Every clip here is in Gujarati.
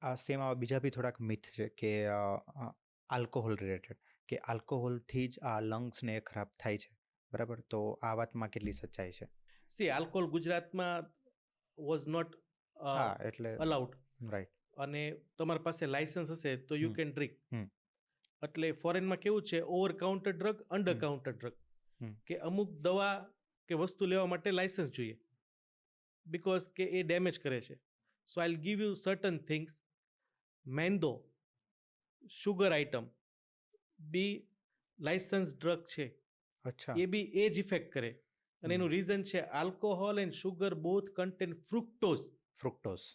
આ સેમ આવા બીજા બી થોડાક મિથ છે કે આલ્કોહોલ રિલેટેડ, કે આલ્કોહોલથી જ આ લંગ્સને ખરાબ થાય છે, બરાબર? તો આ વાતમાં કેટલી સચ્ચાઈ છે? સી આલ્કોહોલ ગુજરાતમાં વોઝ નોટ હા, એટલે અલાઉડ, રાઈટ. અને તમારી પાસે લાયસન્સ હશે તો યુ કેન ડ્રિંક. હમ. એટલે ફોરેનમાં કેવું છે, over counter drug, under counter drug, કે અમુક દવા કે વસ્તુ લેવા માટે લાયસન્સ જોઈએ, બીકોઝ કે એ ડેમેજ કરે છે. So I give you certain things. મેંદો, sugar item be licence drug છે, અચ્છા. એ બી એ જ ઇફેક્ટ કરે. અને એનું રીઝન છે alcohol and sugar both contain fructose. Fructose.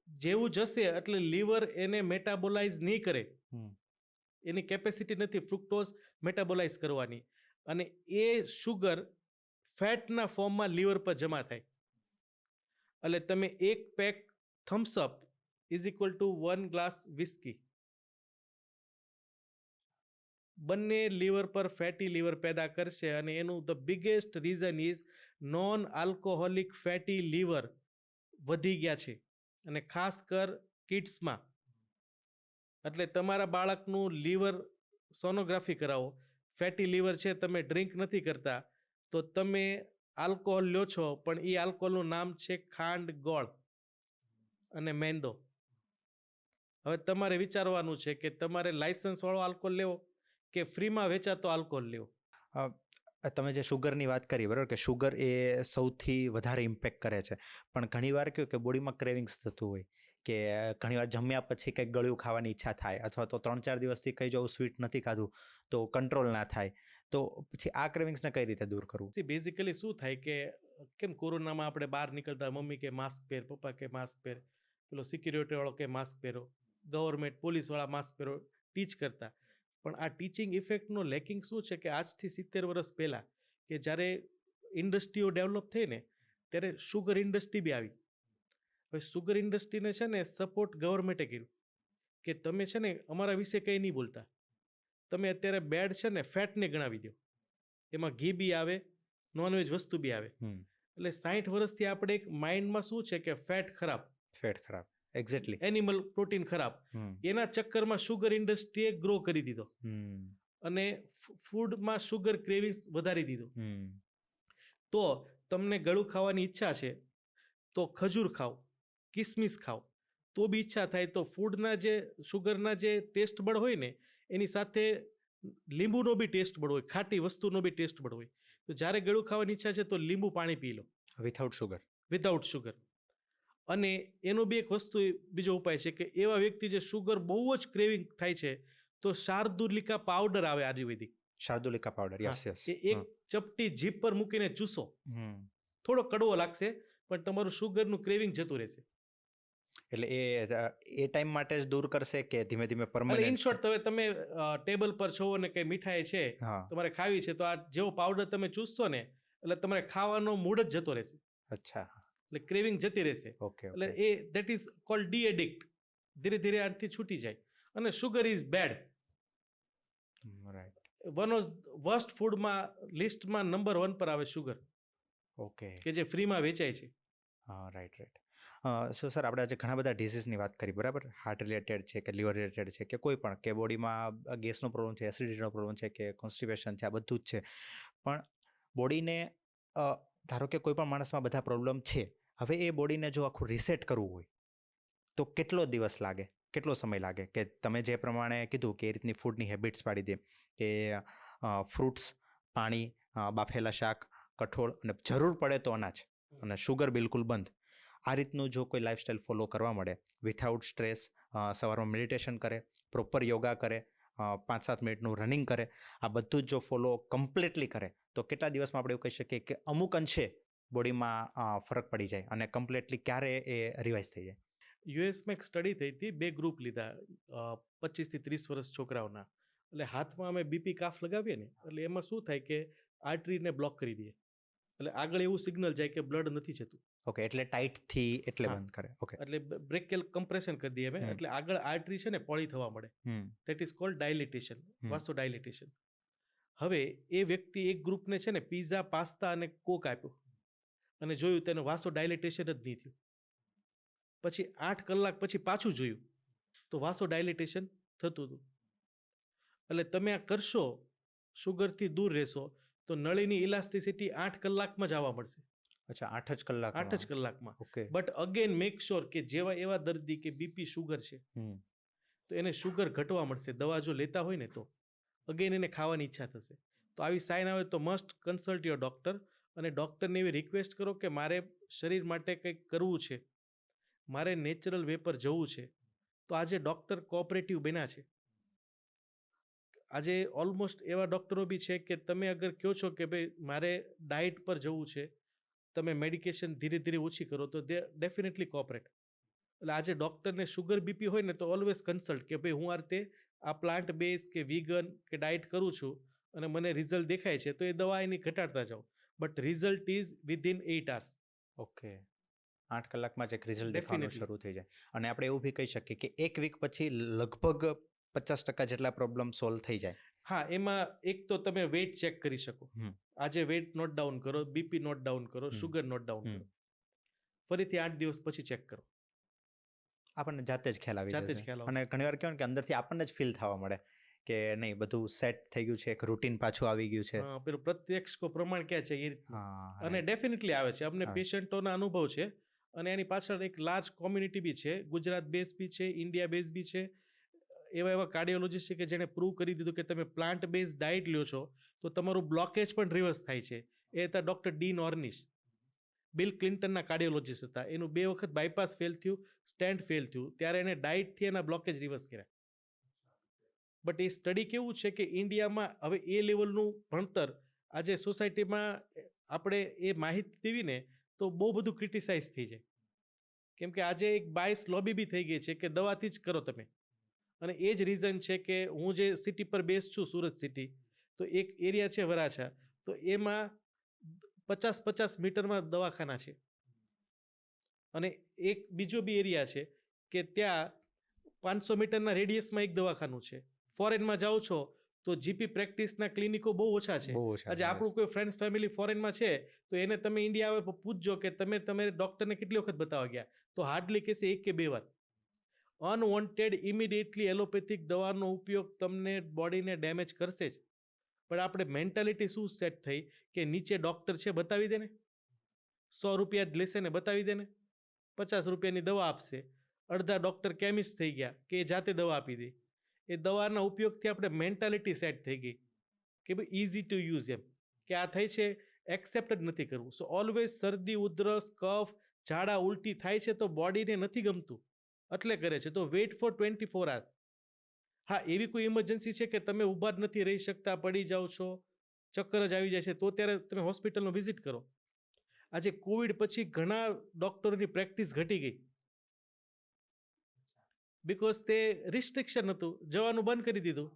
જેવું જશે એટલે લીવર એને મેટાબોલાઇઝ નહીં કરે, એની કેપેસિટી નથી ફ્રુક્ટોઝ મેટાબોલાઇઝ કરવાની, અને એ શુગર ફેટના ફોર્મમાં લીવર પર જમા થાય. એટલે તમે એક pack Thums Up is equal to 1 glass whisky. બંને લીવર પર ફેટી લીવર પેદા કરશે, અને એનું the biggest reason is non alcoholic fatty liver વધી ગયા છે, અને ખાસ કર કિડ્સમાં. એટલે તમારા બાળકનું લીવર સોનોગ્રાફી કરાવો, ફેટી લીવર છે, તમે ડ્રિંક નથી કરતા, તો તમે આલ્કોહોલ લ્યો છો, પણ એ આલ્કોહોલનું નામ છે ખાંડ, ગોળ અને મેંદો. હવે તમારે વિચારવાનું છે કે તમારે લાયસન્સ વાળો આલ્કોહોલ લેવો કે ફ્રીમાં વેચાતો આલ્કોહોલ લેવો. તમે જે શુગરની વાત કરી, બરાબર, કે શુગર એ સૌથી વધારે ઇમ્પેક્ટ કરે છે, પણ ઘણીવાર કેવું કે બોડીમાં ક્રેવિંગ્સ થતું હોય, કે ઘણીવાર જમ્યા પછી કંઈક ગળ્યું ખાવાની ઈચ્છા થાય, અથવા તો 3-4 દિવસથી કંઈ જો સ્વીટ નથી ખાધું તો કંટ્રોલ ના થાય, તો પછી આ ક્રેવિંગ્સને કઈ રીતે દૂર કરવું? બેઝિકલી શું થાય કે કેમ કોરોનામાં આપણે બહાર નીકળતા, મમ્મી કે માસ્ક પહેર, પપ્પા કે માસ્ક પહેર, પેલો સિક્યુરિટી વાળો કે માસ્ક પહેરો, ગવર્મેન્ટ પોલીસવાળા માસ્ક પહેરો, ટીચ કરતા. પણ આ ટીચિંગ ઇફેક્ટનો લેકિંગ શું છે કે આજથી 70 વર્ષ પહેલાં કે જ્યારે ઇન્ડસ્ટ્રીઓ ડેવલપ થઈ ને, ત્યારે શુગર ઇન્ડસ્ટ્રી બી આવી. હવે શુગર ઇન્ડસ્ટ્રીને છે ને સપોર્ટ ગવર્મેન્ટે કર્યું કે તમે છે ને અમારા વિશે કંઈ નહીં બોલતા, તમે અત્યારે બેડ છે ને ફેટને ગણાવી દો, એમાં ઘી બી આવે, નોનવેજ વસ્તુ બી આવે. એટલે 60 વર્ષથી આપણે એક માઇન્ડમાં શું છે કે ફેટ ખરાબ, ફેટ ખરાબ, એક્ઝેક્ટલી, એનિમલ પ્રોટીન ખરાબ. એના ચક્કરમાં શુગર ઇન્ડસ્ટ્રીએ ગ્રો કરી દીધો, અને ફૂડમાં શુગર ક્રેવિંગ્સ વધારી દીધું. તો તમને ગળું ખાવાની ઈચ્છા છે તો ખજૂર ખાઓ, કિસમિસ ખાઓ, તો બી ઈચ્છા થાય. તો ફૂડના જે શુગરના જે ટેસ્ટ બડ હોય ને, એની સાથે લીંબુનો બી ટેસ્ટ બડ હોય, ખાટી વસ્તુનો બી ટેસ્ટ બડ હોય. તો જ્યારે ગળું ખાવાની ઈચ્છા છે તો લીંબુ પાણી પી લો, વિથઆઉટ શુગર. Without sugar. અને એનો બી એક વસ્તુ, બીજો ઉપાય છે કે એવા વ્યક્તિ જે શુગર બહુ જ ક્રેવિંગ થાય છે, તો શાર્દુલિકા પાવડર આવે આયુર્વેદિક, શાર્દુલિકા પાવડર, યસ યસ, એ એક ચપટી જીભ પર મૂકીને ચૂસો, થોડો કડવો લાગશે પણ તમારું શુગરનું ક્રેવિંગ જતું રહેશે. એટલે એ ટાઈમ માટે જ દૂર કરશે કે ધીમે ધીમે પરમેનન્ટ? ઇન શોર્ટ, તમે ટેબલ પર છો અને કઈ મીઠાઈ છે તમારે ખાવી છે, તો આ જેવો પાવડર તમે ચૂસશો ને એટલે તમારે ખાવાનો મૂડ જ જતો રહેશે. અચ્છા. એટલે ક્રેવિંગ જતી રહેશે. એટલે એ that is called de addict. ધીરે ધીરે આથી છૂટી જાય. અને sugar is bad. Right. One of worst ફૂડમાં લિસ્ટમાં નંબર 1 પર આવે શુગર. ઓકે. કે જે ફ્રીમાં વેચાય છે. હા, રાઈટ રાઈટ. સો સર, આપણે આજે ઘણા બધા ડિસીઝની વાત કરી, બરાબર? હાર્ટ રિલેટેડ છે કે લીવર રિલેટેડ છે કે કોઈ પણ, કે બોડીમાં ગેસનો પ્રોબ્લેમ છે, એસિડિટીનો પ્રોબ્લેમ છે કે કોન્સ્ટિપેશન છે, આ બધું જ છે. પણ બોડીને ધારો કે કોઈ પણ માણસમાં બધા પ્રોબ્લેમ છે, હવે એ બોડીને જો આખું રિસેટ કરવું હોય તો કેટલો દિવસ લાગે, કેટલો સમય લાગે? કે તમે જે પ્રમાણે કીધું કે એ રીતની ફૂડની હેબિટ્સ પાડી દે, કે ફ્રૂટ્સ, પાણી, બાફેલા શાક, કઠોળ, અને જરૂર પડે તો અનાજ, અને શુગર બિલકુલ બંધ. આ રીતનું જો કોઈ લાઈફસ્ટાઈલ ફોલો કરવા મળે, વિથઆઉટ સ્ટ્રેસ, સવારમાં મેડિટેશન કરે, પ્રોપર યોગા કરે, 5-7 મિનિટનું રનિંગ કરે, આ બધું જ જો ફોલો કમ્પ્લીટલી કરે, તો કેટલા દિવસમાં આપણે એવું કહી શકીએ કે અમુક અંશે બોડીમાં ફરક પડી જાય અને કમ્પ્લીટલી ક્યારે એ રિવાઇઝ થઈ જાય? યુએસમાં એક સ્ટડી થઈ હતી, 2 ગ્રુપ લીધા 25 થી 30 વર્ષ છોકરાઓના. એટલે હાથમાં અમે બીપી કાફ લગાવીએ ને, એટલે એમાં શું થાય કે આર્ટરીને બ્લોક કરી દઈએ, એટલે આગળ એવું સિગ્નલ જાય કે બ્લડ નથી જતું. ઓકે, એટલે ટાઈટથી એટલે બંધ કરે. ઓકે, એટલે બ્રેકેલ કમ્પ્રેશન કરી દઈએ અમે, એટલે આગળ આર્ટરી છે ને પોળી થવા મળે. That is called dilatation, vasodilatation. હવે એ વ્યક્તિ એક ગ્રુપને છે ને પીઝા, પાસ્તા અને કોક આપ્યો, અને જોયું તેનું વાસો ડાયલિટેશન જ નહીં થયું. પછી 8 કલાક પછી પાછું જોયું તો વાસોડાયલિટેશન થતું હતું. એટલે તમે આ કરશો, શુગરથી દૂર રહેશો, તો નળીની ઇલાસ્ટિસિટી 8 કલાકમાં જ આવવા મળશે. અચ્છા 8 જ કલાક 8 જ કલાકમાં. Okay but again make sure કે જેવા એવા દર્દી કે બીપી શુગર છે, તો એને શુગર ઘટવા મળશે. દવા જો લેતા હોય ને તો અગેન એને ખાવાની ઈચ્છા થશે. તો આવી સાઇન આવે તો મસ્ટ કન્સલ્ટ યોર ડૉક્ટર, અને ડૉક્ટરને એવી રિક્વેસ્ટ કરો કે મારે શરીર માટે કંઈક કરવું છે, મારે નેચરલ વે પર જવું છે. તો આજે ડૉક્ટર કોઓપરેટિવ બન્યા છે. આજે ઓલમોસ્ટ એવા ડૉક્ટરો બી છે કે તમે અગર કહો છો કે ભાઈ મારે ડાયટ પર જવું છે, તમે મેડિકેશન ધીરે ધીરે ઓછી કરો, તો દે ડેફિનેટલી કોઓપરેટ. એટલે આજે ડૉક્ટરને શુગર બીપી હોય ને તો ઓલવેઝ કન્સલ્ટ કે ભાઈ હું આ રીતે આ પ્લાન્ટ બેઝ કે વીગન કે ડાયટ કરું છું અને મને રિઝલ્ટ દેખાય છે, તો એ દવા એની ઘટાડતા જાઓ. But result is within 8 hours. Okay 8 કલાકમાં જ એક રિઝલ્ટ દેખાવાનું Definitely. શરૂ થઈ જાય. અને આપણે એવું બી કહી શકીએ કે એક વીક પછી લગભગ 50% જેટલા પ્રોબ્લેમ સોલ્વ થઈ જાય. હા, એમાં એક તો તમે વેઇટ ચેક કરી શકો. હમ. આજે વેઇટ નોટ ડાઉન કરો, બીપી નોટ ડાઉન કરો, શુગર નોટ ડાઉન હમ. કરો. ફરીથી 8 દિવસ પછી ચેક કરો. આપણને જાતે જ ખ્યાલ આવી જાતે જ જશે. ખ્યાલ અને આવશે. ઘણીવાર કહેવાય ને કે અંદરથી આપણને જ ફીલ થવા મળે કે નહીં બધું સેટ થઈ ગયું છે, એક રૂટીન પાછું આવી ગયું છે. પેલું પ્રત્યક્ષ કો પ્રમાણ ક્યાં છે એ રીતનું. હા અને right. ડેફિનેટલી આવે છે. અમને આવે. પેશન્ટોના અનુભવ છે અને એની પાછળ એક લાર્જ કોમ્યુનિટી બી છે. ગુજરાત બેઝ બી છે, ઇન્ડિયા બેઝ બી છે. એવા કાર્ડિયોલોજીસ્ટ છે કે જેણે પ્રૂવ કરી દીધું કે તમે પ્લાન્ટ બેઝ ડાયટ લ્યો છો તો તમારું બ્લોકેજ પણ રિવર્સ થાય છે. એ હતા ડૉક્ટર ડીન ઓર્નિશ. બિલ ક્લિન્ટનના કાર્ડિયોલોજીસ્ટ હતા. એનું 2 વખત બાયપાસ ફેલ થયું, સ્ટેન્ટ ફેલ થયું, ત્યારે એને ડાયટથી એના બ્લોકેજ રિવર્સ કર્યા. બટ એ સ્ટડી કેવું છે કે ઇન્ડિયામાં હવે એ લેવલનું ભણતર આજે સોસાયટીમાં આપણે એ માહિતી દેવી ને તો બહુ બધું ક્રિટિસાઇઝ થઈ જાય. કેમ કે આજે એક બાયસ લોબી બી થઈ ગઈ છે કે દવાથી જ કરો તમે. અને એ જ રીઝન છે કે હું જે સિટી પર બેસ છું, સુરત સિટી, તો એક એરિયા છે વરાછા, તો એમાં 50-50 મીટરમાં દવાખાના છે. અને એક બીજો બી એરિયા છે કે ત્યાં 500 મીટરના રેડિયસમાં એક દવાખાનું છે. ફોરેનમાં જાઓ છો તો જીપી પ્રેક્ટિસના ક્લિનિકો બહુ ઓછા છે. બહુ ઓછા આજે છે, આપણું yes. કોઈ ફ્રેન્ડ્સ ફેમિલી ફોરેનમાં છે તો એને તમે ઇન્ડિયા આવે તો પૂછજો કે તમે ડૉક્ટરને કેટલી વખત બતાવવા ગયા, તો હાર્ડલી કહેશે 1 કે 2 વાર. અનવોન્ટેડ ઇમિડિયેટલી એલોપેથિક દવાનો ઉપયોગ તમને બોડીને ડેમેજ કરશે જ. પણ આપણે મેન્ટાલિટી શું સેટ થઈ કે નીચે ડૉક્ટર છે બતાવી દે ને, 100 રૂપિયા જ લેશે ને બતાવી દે ને, 50 રૂપિયાની દવા આપશે. અડધા ડૉક્ટર કેમિસ્ટ થઈ ગયા કે એ જાતે દવા આપી દે. એ દવાના ઉપયોગથી આપણે મેન્ટાલિટી સેટ થઈ ગઈ કે ભાઈ ઇઝી ટુ યુઝ, એમ કે આ થઈ છે એક્સેપ્ટ જ નથી કરવું. સો ઓલવેઝ શરદી, ઉધરસ, કફ, ઝાડા, ઉલટી થાય છે તો બોડીને નથી ગમતું એટલે કરે છે. તો વેઇટ ફોર 24 hours. હા, એવી કોઈ ઇમરજન્સી છે કે તમે ઊભા જ નથી રહી શકતા, પડી જાઓ છો, ચક્કર જ આવી જાય છે, તો ત્યારે તમે હોસ્પિટલનો વિઝિટ કરો. આજે કોવિડ પછી ઘણા ડૉક્ટરોની પ્રેક્ટિસ ઘટી ગઈ. બિકોઝ તે રિસ્ટ્રિક્શન હતું, જવાનું બંધ કરી દીધું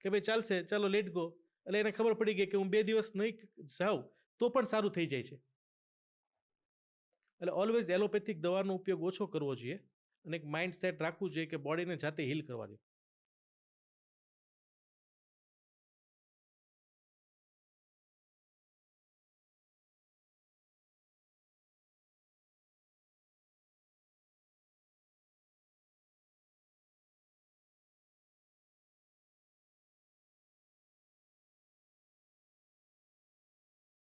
કે ભાઈ ચાલશે, ચાલો લેટ ગો. એટલે એને ખબર પડી ગઈ કે હું 2 દિવસ નહીં જાઉં તો પણ સારું થઈ જાય છે. એટલે ઓલવેઝ એલોપેથિક દવાનો ઉપયોગ ઓછો કરવો જોઈએ અને એક માઇન્ડ સેટ રાખવું જોઈએ કે બોડીને જાતે હીલ કરવા દે.